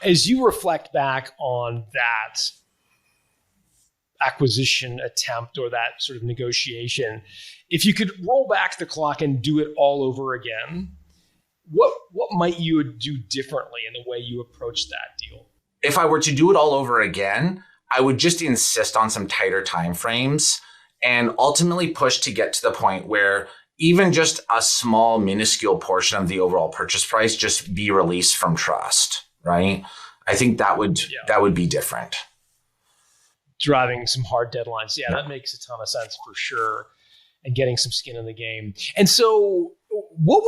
As you reflect back on that acquisition attempt or that sort of negotiation, if you could roll back the clock and do it all over again, what might you do differently in the way you approach that deal? If I were to do it all over again, I would just insist on some tighter timeframes and ultimately push to get to the point where even just a small, minuscule portion of the overall purchase price just be released from trust, right? I think that would be different. Driving some hard deadlines. Yeah, that makes a ton of sense for sure. And getting some skin in the game. And so what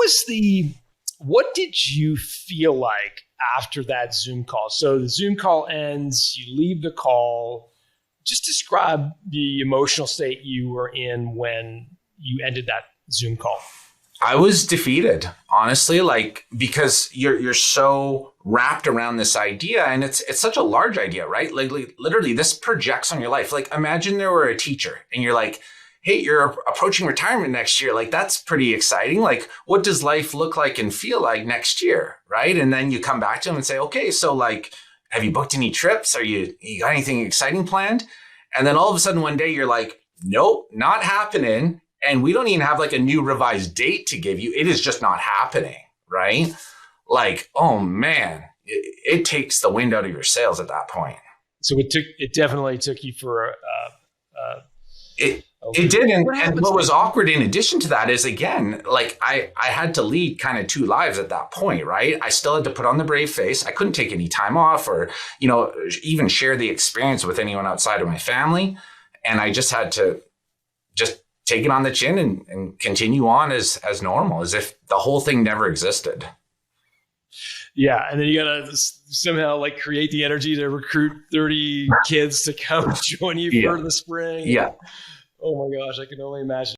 did you feel like after that Zoom call? So the Zoom call ends, you leave the call. Just describe the emotional state you were in when you ended that Zoom call. I was defeated, honestly, because you're so wrapped around this idea, and it's such a large idea, right? Like literally this projects on your life. Like imagine there were a teacher and you're like, hey, you're approaching retirement next year. Like that's pretty exciting. Like what does life look like and feel like next year, right? And then you come back to them and say, okay, so like, have you booked any trips? You got anything exciting planned? And then all of a sudden one day you're like, nope, not happening. And we don't even have like a new revised date to give you. It is just not happening, right? Like, oh man, it takes the wind out of your sails at that point. So it definitely took you for it did. And what was awkward in addition to that is, again, like I had to lead kind of two lives at that point, right? I still had to put on the brave face. I couldn't take any time off or, even share the experience with anyone outside of my family. And I just had to just take it on the chin and continue on as normal, as if the whole thing never existed. Yeah. And then you got to somehow like create the energy to recruit 30 kids to come join you for the spring. Yeah. Oh my gosh, I can only imagine.